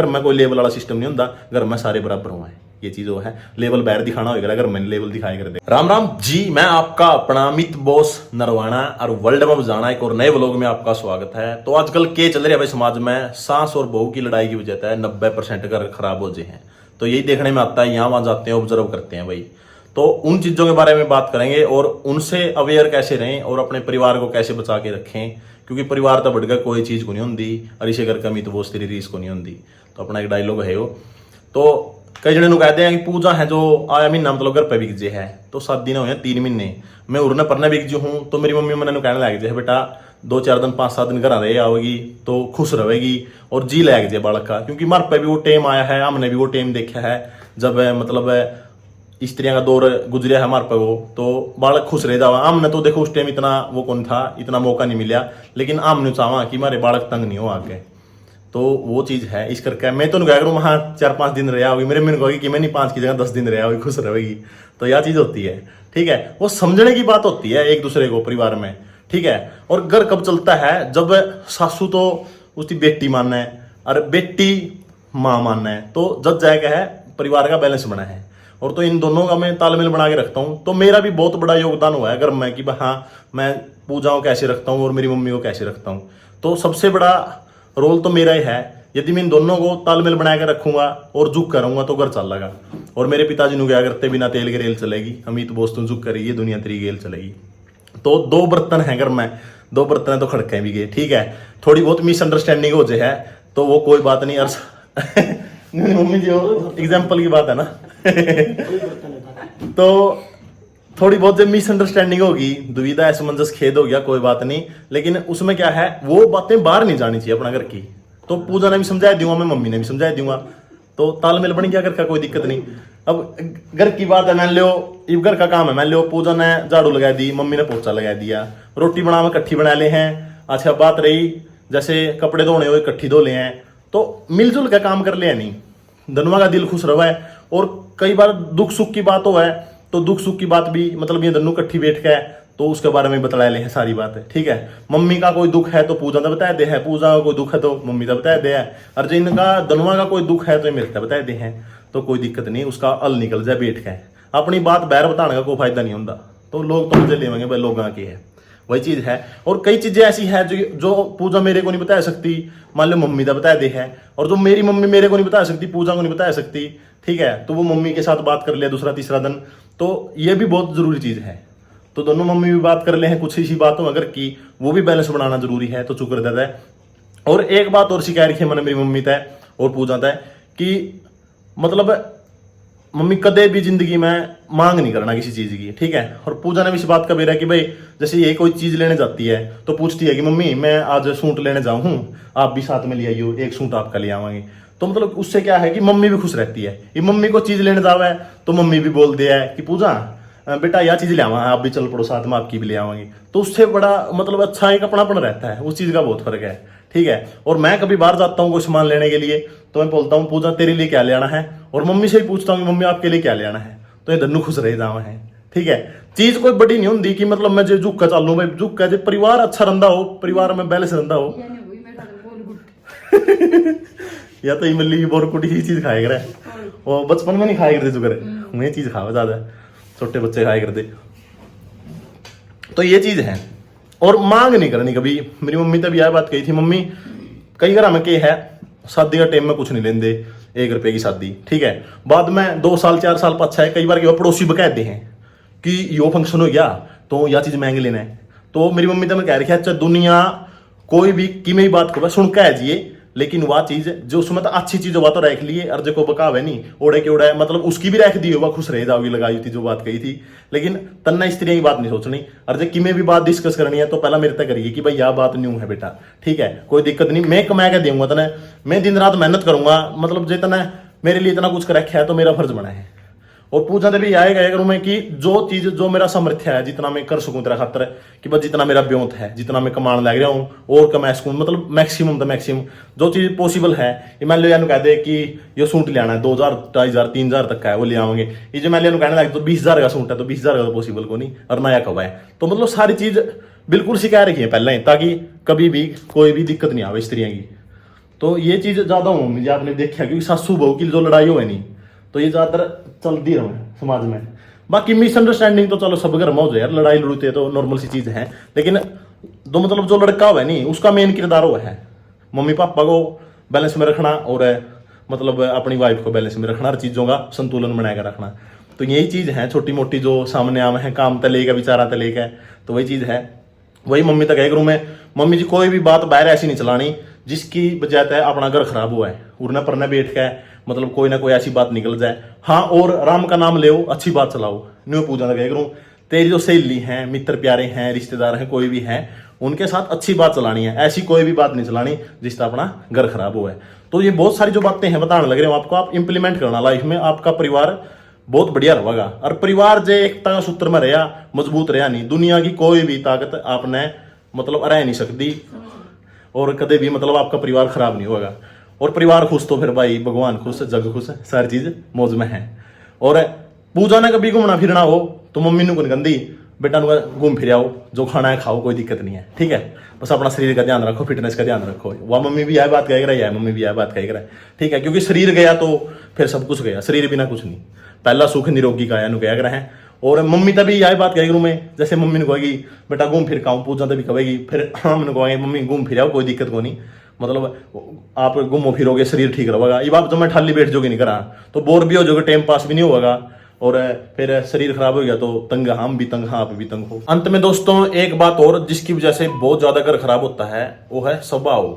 घर में कोई लेवल वाला सिस्टम नहीं होता, घर में सारे बराबर हुआ है। ये चीज वो है, लेवल बाहर दिखाना होगा, अगर मैंने लेवल दिखाई कर दे। राम राम जी, मैं आपका अपना अमित बॉस नरवाना और वर्ल्ड में जाना एक और नए व्लॉग में आपका स्वागत है। तो आजकल के चल रहे हैं भाई समाज में, सास और बहू की लड़ाई की वजह से 90% घर खराब हो जाए हैं। तो यही देखने में आता है, यहाँ वहां जाते हैं, ऑब्जर्व करते हैं भाई। तो उन चीजों के बारे में बात करेंगे और उनसे अवेयर कैसे रहें और अपने परिवार को कैसे बचा के रखें, क्योंकि परिवार तो बढ़कर कोई चीज को नहीं होती, और इसे घर कमी तो वो तेरी रीस को नहीं होती। तो अपना एक डायलॉग है वो। तो कई जने कहते हैं कि पूजा है जो आया महीना मतलब घर पे बिक जे है, तो 7 दिन हुए 3 महीने मैं उड़ने पढ़ने बिक जो हूँ। तो मेरी मम्मी मैंने कहने लग जाए, बेटा 2-4 दिन 5-7 दिन घर रहे आओगी तो खुश रहेगी और जी लग जाए बालक का, क्योंकि मार पे भी वो टाइम आया है, हमने भी वो टाइम देखा है जब मतलब स्त्रियों का दौर गुजरिया है हमारे पे वो, तो बालक खुश रह जावा। हमने तो देखो उस टाइम इतना वो कौन था, इतना मौका नहीं मिला, लेकिन हमने चाहा कि हमारे बालक तंग नहीं हो आगे। तो वो चीज है, इस करके मैं तो नहीं कह रहा हूँ वहाँ 4-5 दिन रह आओगी, मेरे मन कहोगी कि मैं नहीं 5 की जगह 10 दिन रह आओगी, खुश रहेगी। तो यह चीज होती है, ठीक है। वो समझने की बात होती है एक दूसरे को परिवार में, ठीक है। और घर कब चलता है, जब सासू तो उसकी बेटी मानना है और बेटी माँ मानना है, तो जब जाएगा है परिवार का बैलेंस बना है। और तो इन दोनों का मैं तालमेल बना के रखता हूँ। तो मेरा भी बहुत बड़ा योगदान हुआ है घर में कि हाँ मैं पूजाओं कैसे रखता हूँ और मेरी मम्मी को कैसे रखता हूँ। तो सबसे बड़ा रोल तो मेरा ही है। यदि मैं इन दोनों को तालमेल बना के रखूंगा और झुक करूंगा तो घर चल लगा। और मेरे पिताजी ने क्या करते, बिना तेल के रेल चलेगी, अमित बोस तुम झुक करिए दुनिया तेरी गेल चलेगी। तो 2 बर्तन हैं घर में, 2 बर्तन है तो खड़के भी गए, ठीक है। थोड़ी बहुत मिसअंडरस्टैंडिंग हो जाए है तो वो कोई बात नहीं। मम्मी जी वो एग्जाम्पल की बात है ना। तो थोड़ी बहुत जब मिसअंडरस्टैंडिंग होगी, दुविधा असमंजस खेद हो गया, कोई बात नहीं, लेकिन उसमें क्या है वो बातें बाहर नहीं जानी चाहिए अपना घर की। तो पूजा ने भी समझाया दूंगा, मैं मम्मी ने भी समझाया दूंगा, तो तालमेल बन गया घर का, कोई दिक्कत नहीं। अब घर की बात है, मान लो ये घर का काम है, मान लो पूजा ने झाड़ू लगा दी, मम्मी ने पोछा लगा दिया, रोटी बना में इकट्ठी बना ले हैं। अच्छा बात रही जैसे कपड़े धोने हो इकट्ठी धो ले हैं, तो मिलजुल का काम कर ले नहीं, दोनों का दिल खुश रहा है। और कई बार दुख सुख की बात हो है तो दुख सुख की बात भी मतलब ये दोनों इकट्ठी बैठ के तो उसके बारे में बतला ले है सारी बात है, ठीक है। मम्मी का कोई दुख है तो पूजा तो बताया दे है, पूजा का कोई दुख है तो मम्मी तो बताया दे है, और जिनका दोनों का कोई दुख है तो मेरे को बताया दे है। तो कोई दिक्कत नहीं, उसका हल निकल जाए बैठ के। अपनी बात बाहर बताने का कोई फायदा नहीं होता, तो लोग तो मुझे लेंगे भाई लोगों की है, वही चीज है। और कई चीजें ऐसी है जो पूजा मेरे को नहीं बता सकती, मान लो मम्मी का बताया दे है, और जो मेरी मम्मी मेरे को नहीं बता सकती पूजा को नहीं बता सकती, ठीक है। तो वो मम्मी के साथ बात कर लिया दूसरा तीसरा दिन, तो ये भी बहुत जरूरी चीज है। तो दोनों मम्मी भी बात कर ले हैं कुछ इसी बातों अगर की, वो भी बैलेंस बनाना जरूरी है, तो चुकर देता है। और एक बात और सिखा रखी है मैंने मेरी मम्मी तय और पूजा तय कि मतलब मम्मी कदे भी जिंदगी में मांग नहीं करना किसी चीज की, ठीक है। और पूजा ने भी इस बात का बेरा कि भाई जैसे ये कोई चीज लेने जाती है तो पूछती है कि मम्मी मैं आज सूट लेने जाऊँ हूँ, आप भी साथ में ले आइयो, एक सूट आपका ले आवांगे। तो मतलब उससे क्या है कि मम्मी भी खुश रहती है। ये मम्मी को चीज लेने जावा है तो मम्मी भी बोल दिया है कि पूजा बेटा यह चीज ले आवा, आप भी चल पड़ो साथ में, आपकी भी ले आवांगे। तो उससे बड़ा मतलब अच्छा एक अपनापन रहता है, उस चीज का बहुत फर्क है, ठीक है। और मैं कभी बाहर जाता हूँ कोई सामान लेने के लिए तो मैं बोलता हूँ पूजा तेरे लिए क्या ले आना है, और मम्मी से ही पूछता हूँ मम्मी आपके लिए क्या ले आना है, तो ये दोनों खुश रह जावा है, ठीक है। चीज कोई बड़ी नहीं होती कि मतलब मैं जो झुक का चालू भाई झुक का, परिवार अच्छा रहा हो, परिवार में बैलेंस रहा हो। या तो इमली बोरकुटी ही चीज खाया करे, वो बचपन में नहीं खाया करते जो करे, मैं चीज खावा ज्यादा, छोटे बच्चे खाया करते। तो ये चीज है। और मांग नहीं करनी कभी। मेरी मम्मी तब यह बात कही थी, मम्मी कई घर में के है शादी का टाइम में कुछ नहीं लेंदे, 1 रुपए की शादी, ठीक है। बाद में 2 साल 4 साल पाछा है कई बार के पड़ोसी बकायदे हैं कि यो फंक्शन हो गया तो यह चीज महंगी लेना है। तो मेरी मम्मी तो मैं कह रही है दुनिया कोई भी कि मेरी बात को सुन के है जी, लेकिन वह चीज जो उसमें तो अच्छी चीज हुआ तो रख लिए, और जो को बकावे नहीं ओढ़े के ओढ़े मतलब उसकी भी रख दी होगा, खुश रह जाओगी लगाई थी जो बात कही थी। लेकिन तन्ना स्त्रियों की बात नहीं सोचनी, और जो कि में भी बात डिस्कस करनी है तो पहला मेरे तक करिए कि भाई यह बात न्यू है बेटा, ठीक है, कोई दिक्कत नहीं, मैं कमा के दूंगा तने, मैं दिन रात मेहनत करूंगा, मतलब जितना मेरे लिए इतना कुछ कर रखा है तो मेरा फर्ज बना है। और पूजा भी आएगा करूँ मैं कि जो चीज जो मेरा सामर्थ्य है जितना मैं कर सकूं तेरा खातर कि बस जितना मेरा ब्योंत है, जितना मैं कमान लग रहा हूँ और कमा सकूं, मतलब मैक्सिमम द मैक्सिमम जो चीज पॉसिबल है। ये मान लो यार कह दे कि ये सूट ले आना है 2000 2500 3000 तक का है, वो ले आवेंगे। ये जो मान लो कहने लगे तो 20000 का सूट है तो 20000 का तो पॉसिबल को नहीं, और नया कब है। तो मतलब सारी चीज बिल्कुल सिखा रखी है पहले ही, ताकि कभी भी कोई भी दिक्कत नहीं आवे स्त्रियों की। तो ये चीज ज्यादा हो मुझे आपने देखा, क्योंकि सासू बहू की जो लड़ाई हो है नहीं, तो ये ज्यादातर चलती रहे समाज में। बाकी मिसअंडरस्टैंडिंग तो चलो सब घर में हो जाए यार, लड़ाई लड़ते तो नॉर्मल सी चीज है, लेकिन जो मतलब जो लड़का हुआ है नहीं, उसका मेन किरदार हुआ है मम्मी पापा को बैलेंस में रखना, और मतलब अपनी वाइफ को बैलेंस में रखना, हर चीजों का संतुलन बनाकर रखना। तो यही चीज है छोटी मोटी जो सामने आम है, काम तले का विचारा तले का, तो वही चीज है। वही मम्मी तक कह करूँ मैं, मम्मी जी कोई भी बात बाहर ऐसी नहीं चलानी जिसकी वजह है अपना घर खराब हुआ है, उड़ना पड़ना बैठ के मतलब कोई ना कोई ऐसी बात निकल जाए। हाँ, और राम का नाम ले, अच्छी बात चलाओ। न्यू पूजा कह करूँ, तेरी जो सहेली हैं, मित्र प्यारे हैं, रिश्तेदार हैं, कोई भी है, उनके साथ अच्छी बात चलानी है, ऐसी कोई भी बात नहीं चलानी जिससे अपना घर खराब हुआ है। तो ये बहुत सारी जो बातें हैं बताने लग रहे हो आपको, आप इंप्लीमेंट करना लाइफ में, आपका परिवार बहुत बढ़िया रहेगा। और परिवार जो एकता का सूत्र में रहा, मजबूत रहा नहीं, दुनिया की कोई भी ताकत आपने मतलब रह नहीं सकती, और कदे भी मतलब आपका परिवार खराब नहीं होगा। और परिवार खुश तो फिर भाई भगवान खुश, जग खुश, सारी चीज मौज में है। और पूजा ने कभी घूमना फिरना हो तो मम्मी ने गंदी बेटा घूम फिर आओ, जो खाना है खाओ, कोई दिक्कत नहीं है, ठीक है, बस अपना शरीर का ध्यान रखो, फिटनेस का ध्यान रखो। वह मम्मी भी यह बात कह रहा है, मम्मी भी यह बात कह रहा है, ठीक है, क्योंकि शरीर गया तो फिर सब कुछ गया, शरीर बिना कुछ नहीं। पहला सुख निरोगी काया नु कह रहे हैं। और मम्मी तभी यह बात कहेगी मैं, जैसे मम्मी ने कहेगी बेटा घूम फिर खाऊं, पूजा तभी कहेगी, फिर हम कहेंगे मम्मी घूम फिर आओ, कोई दिक्कत को नहीं, मतलब आप घूमो फिरोगे, शरीर ठीक रहेगा। ये बात जब मैं ठाली बैठ जोगे नहीं करा तो बोर भी हो जाओगे, टाइम पास भी नहीं होगा, और फिर शरीर खराब हो गया तो तंग हम भी तंग, हाँ आप भी तंग हो। अंत में दोस्तों एक बात और जिसकी वजह से बहुत ज्यादा घर खराब होता है, वो है स्वभाव।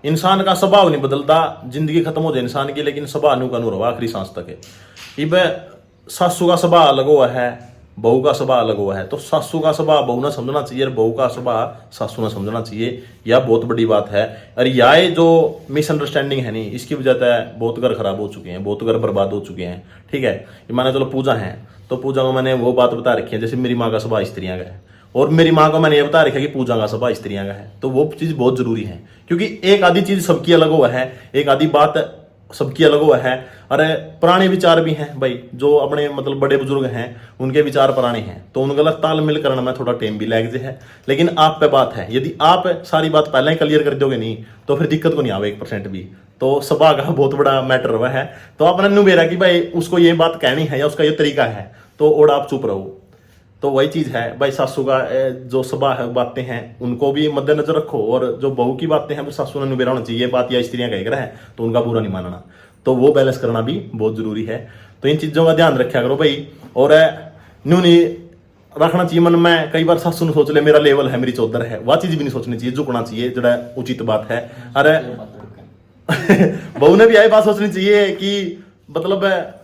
इंसान का स्वभाव नहीं बदलता, जिंदगी खत्म हो जाए इंसान की, लेकिन स्वभाव का अनुभव आखिरी सांस तक है। इब सासू का स्वभाव अलग हुआ है, बहू का स्वभाव अलग हुआ है, तो सासू का स्वभाव बहू ने समझना चाहिए और बहू का स्वभाव सासू ने समझना चाहिए। यह बहुत बड़ी बात है। और यह जो मिसअंडरस्टैंडिंग है नहीं, इसकी वजह से बहुत घर खराब हो चुके हैं, बहुत घर बर्बाद हो चुके हैं, ठीक है। माने चलो पूजा है, तो पूजा को मैंने वो बात बता रखी है, जैसे मेरी माँ का स्वभाव स्त्रियां का है, और मेरी माँ को मैंने ये बता रखा है कि पूजा का स्वभाव स्त्रियां का है, तो वो चीज बहुत जरूरी है, क्योंकि एक आधी चीज सबकी अलग हुआ है, एक आधी बात सबकी अलग हुआ है। अरे पुराने विचार भी हैं भाई, जो अपने मतलब बड़े बुजुर्ग हैं उनके विचार पुराने हैं, तो उनका अलग तालमेल करने में थोड़ा टाइम भी लग जाए है। लेकिन आप पे बात है, यदि आप सारी बात पहले ही क्लियर कर दोगे नहीं तो फिर दिक्कत को नहीं आवे 1% भी। तो सभा का बहुत बड़ा मैटर हुआ है। तो आपने नुबेरा कि भाई उसको ये बात कहनी है या उसका ये तरीका है, तो और आप चुप रहो। तो वही चीज है भाई, सासू का जो सभा है बातें हैं उनको भी मद्देनजर रखो, और जो बहू की बातें हैं वो सासू ने नुबेरा होना चाहिए, बात या स्त्रियां कह रहा है तो उनका बुरा नहीं मानना, तो वो बैलेंस करना भी बहुत जरूरी है। तो इन चीजों का ध्यान रखा करो भाई। और न्यू नहीं रखना चाहिए मन में, कई बार सासू ने सोच ले मेरा लेवल है, मेरी चौधर है, वह चीज भी नहीं सोचनी चाहिए, झुकना चाहिए, जरा उचित बात है। अरे बहू ने भी यही बात सोचनी चाहिए कि मतलब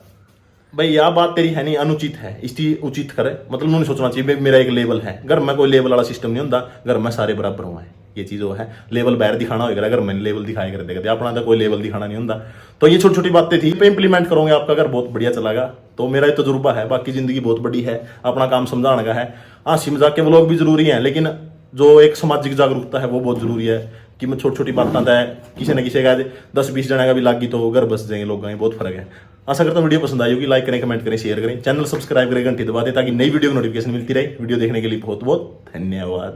भाई यह बात तेरी है नहीं, अनुचित है, इसकी उचित करे, मतलब नहीं सोचना चाहिए मेरा एक लेवल है। घर में कोई लेवल वाला सिस्टम नहीं होता, घर में सारे बराबर हुआ है, ये चीज वो है। लेवल बाहर दिखाना होगा, अगर मैंने लेवल दिखाया कर देगा, अपना तो कोई लेवल दिखाना नहीं होता। तो ये छोटी छोटी बातें थी, पे इंप्लीमेंट करोगे आपका घर बहुत बढ़िया चलेगा। तो मेरा ये तजुर्बा है, बाकी जिंदगी बहुत बड़ी है, अपना काम समझाने का है। हंसी मजाक के व्लॉग भी जरूरी है, लेकिन जो एक सामाजिक जागरूकता है वो बहुत जरूरी है, कि मैं छोटी छोटी बातें है किसी न किसी का 10-20 जने का भी लागी तो घर बस जाएंगे लोग, बहुत फर्क है। आशा करता हूँ वीडियो पसंद आई होगी, लाइक करें, कमेंट करें, शेयर करें, चैनल सब्सक्राइब करें, घंटी दबा दें ताकि नई वीडियो की नोटिफिकेशन मिलती रहे। वीडियो देखने के लिए बहुत बहुत धन्यवाद।